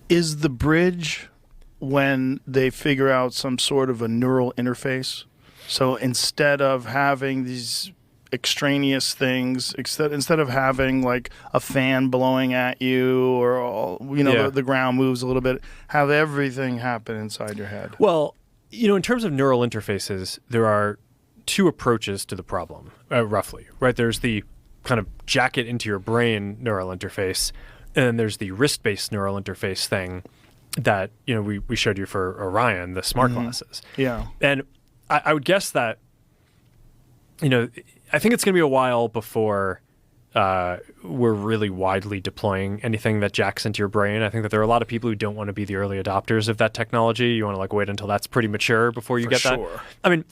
Is the bridge when they figure out some sort of a neural interface? So instead of having these extraneous things, instead of having like a fan blowing at you or the ground moves a little bit, have everything happen inside your head. Well, in terms of neural interfaces, there are two approaches to the problem, roughly, right? There's the kind of jack it into your brain neural interface, and then there's the wrist-based neural interface thing that we showed you for Orion, the smart glasses. Yeah. And I would guess that I think it's going to be a while before we're really widely deploying anything that jacks into your brain. I think that there are a lot of people who don't want to be the early adopters of that technology. You want to wait until that's pretty mature before you get that. I mean,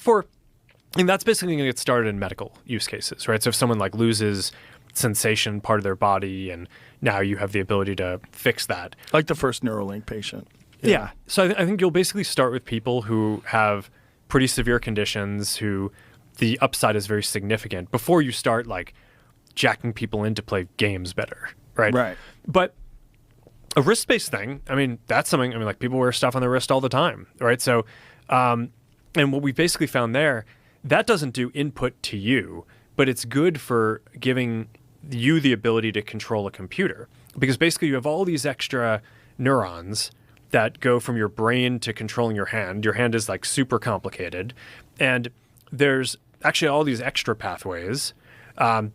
that's basically going to get started in medical use cases, right? So if someone loses sensation part of their body, and now you have the ability to fix that. Like the first Neuralink patient. Yeah. So I think you'll basically start with people who have pretty severe conditions, who the upside is very significant before you start jacking people in to play games better, right? Right. But a wrist-based thing, that's something, people wear stuff on their wrist all the time, right? So, and what we basically found there, that doesn't do input to you, but it's good for giving you the ability to control a computer, because basically you have all these extra neurons that go from your brain to controlling your hand. Your hand is super complicated, and there's actually all these extra pathways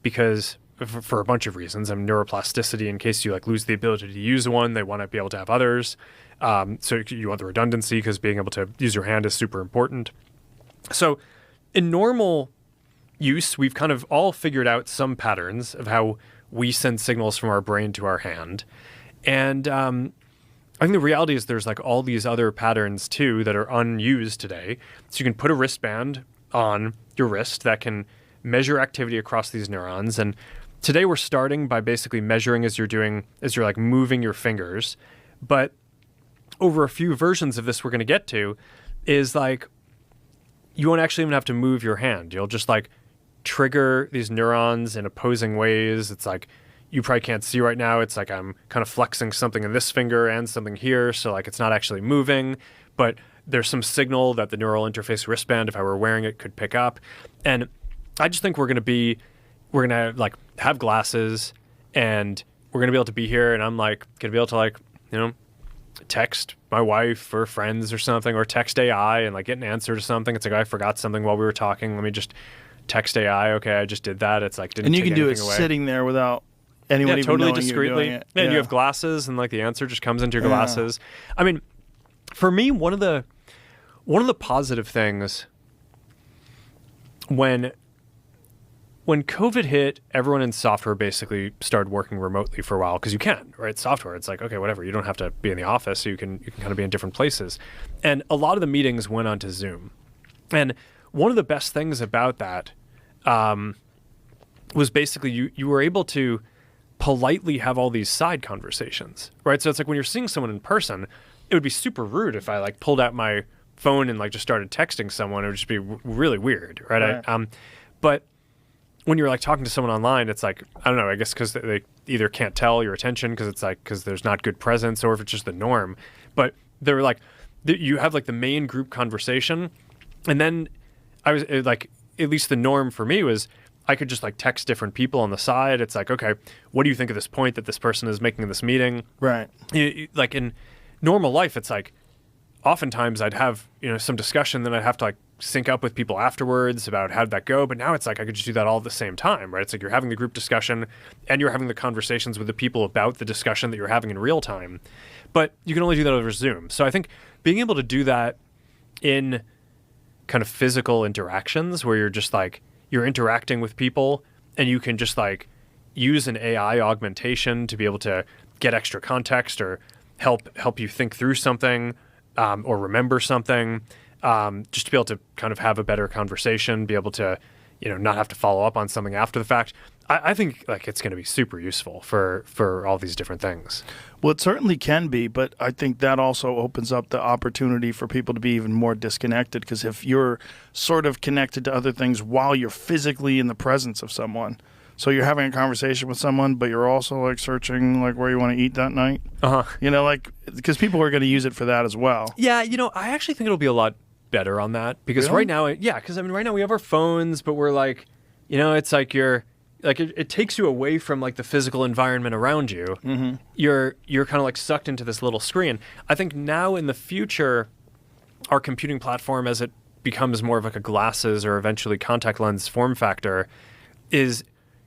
because for a bunch of reasons. Neuroplasticity, in case you lose the ability to use one, they want to be able to have others. So you want the redundancy because being able to use your hand is super important. So in normal use, we've kind of all figured out some patterns of how we send signals from our brain to our hand. And I think the reality is there's all these other patterns too that are unused today. So you can put a wristband on your wrist that can measure activity across these neurons. And today we're starting by basically measuring as you're moving your fingers. But over a few versions of this we're going to get to is you won't actually even have to move your hand. You'll just trigger these neurons in opposing ways. It's you probably can't see right now. It's I'm kind of flexing something in this finger and something here. So it's not actually moving, but there's some signal that the neural interface wristband, if I were wearing it, could pick up. And I just think we're going to have glasses, and we're going to be able to be here. And I'm going to be able to text my wife or friends or something, or text AI and get an answer to something. It's I forgot something while we were talking. Let me just text AI. Okay, I just did that. It's didn't. And you take can do it away. sitting there without anyone even totally knowing discreetly. you're doing it. And you have glasses, and the answer just comes into your glasses. For me, one of the positive things when COVID hit, everyone in software basically started working remotely for a while, because you can, right? Software, it's okay, whatever. You don't have to be in the office, so you can kind of be in different places. And a lot of the meetings went onto Zoom. And one of the best things about that was basically you were able to politely have all these side conversations, right? So it's when you're seeing someone in person, it would be super rude if I pulled out my phone and just started texting someone. It would just be really weird, right? But when you're talking to someone online, it's I don't know, I guess because they either can't tell your attention because it's because there's not good presence, or if it's just the norm. But they're you have the main group conversation, and then I was at least the norm for me was I could just text different people on the side. It's okay, what do you think of this point that this person is making in this meeting? Right. In normal life, it's oftentimes I'd have some discussion, then I'd have to sync up with people afterwards about how did that go. But now it's I could just do that all at the same time, right? It's you're having the group discussion and you're having the conversations with the people about the discussion that you're having in real time. But you can only do that over Zoom. So I think being able to do that in kind of physical interactions where you're just you're interacting with people, and you can just use an AI augmentation to be able to get extra context or help you think through something or remember something, just to be able to kind of have a better conversation, be able to not have to follow up on something after the fact. I think it's going to be super useful for all these different things. Well, it certainly can be, but I think that also opens up the opportunity for people to be even more disconnected, because if you're sort of connected to other things while you're physically in the presence of someone, So you're having a conversation with someone, but you're also like searching like where you want to eat that night. You know, like because people are going to use it for that as well. Yeah, you know, I actually think it'll be a lot better on that because Really? right now, because I mean, right now we have our phones, but we're like, you know, it's like it takes you away from like the physical environment around you. Mm-hmm. You're kind of like sucked into this little screen. I think now in the future, our computing platform, as it becomes more of like a glasses or eventually contact lens form factor, is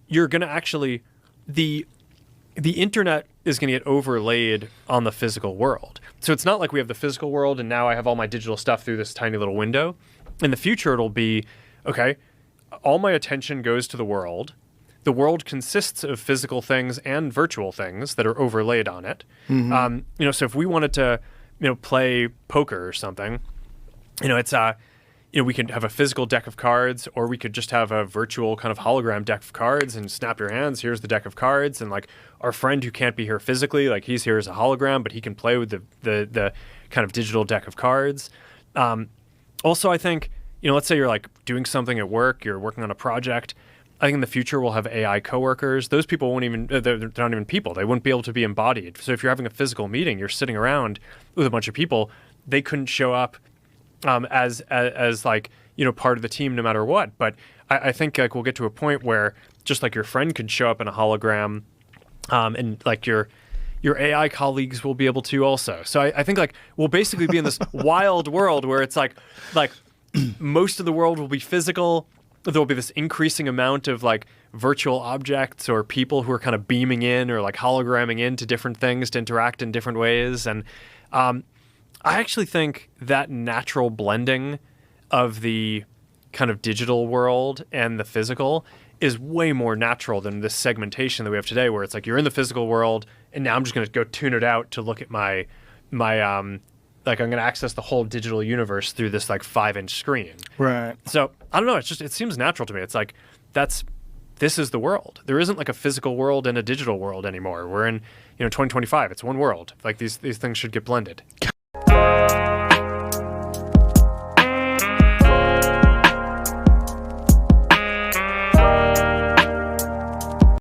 you're going to actually the internet is going to get overlaid on the physical world. So it's not like we have the physical world and now I have all my digital stuff through this tiny little window. In the future, it'll be, okay, all my attention goes to the world. The world consists of physical things and virtual things that are overlaid on it. Mm-hmm. You know, so if we wanted to, you know, play poker or something, you know, it's you know, we could have a physical deck of cards, or we could just have a virtual kind of hologram deck of cards and snap your hands. Here's the deck of cards, and like our friend who can't be here physically, like he's here as a hologram, but he can play with the kind of digital deck of cards. Also, I think, you know, let's say you're like doing something at work, you're working on a project. I think in the future we'll have AI coworkers. Those people won't even, they're not even people. They wouldn't be able to be embodied. So if you're having a physical meeting, you're sitting around with a bunch of people, they couldn't show up as like, you know, part of the team no matter what. But I think like we'll get to a point where just like your friend could show up in a hologram, and like your AI colleagues will be able to also. So I think like we'll basically be in this wild world where it's like most of the world will be physical. There'll be this increasing amount of like virtual objects or people who are kind of beaming in or like hologramming into different things to interact in different ways. And I actually think that natural blending of the kind of digital world and the physical is way more natural than this segmentation that we have today, where it's like you're in the physical world and now I'm just going to go tune it out to look at my like I'm going to access the whole digital universe through this like 5-inch screen. Right. So I don't know. It seems natural to me. It's like this is the world. There isn't like a physical world and a digital world anymore. We're in, you know, 2025. It's one world. Like these things should get blended.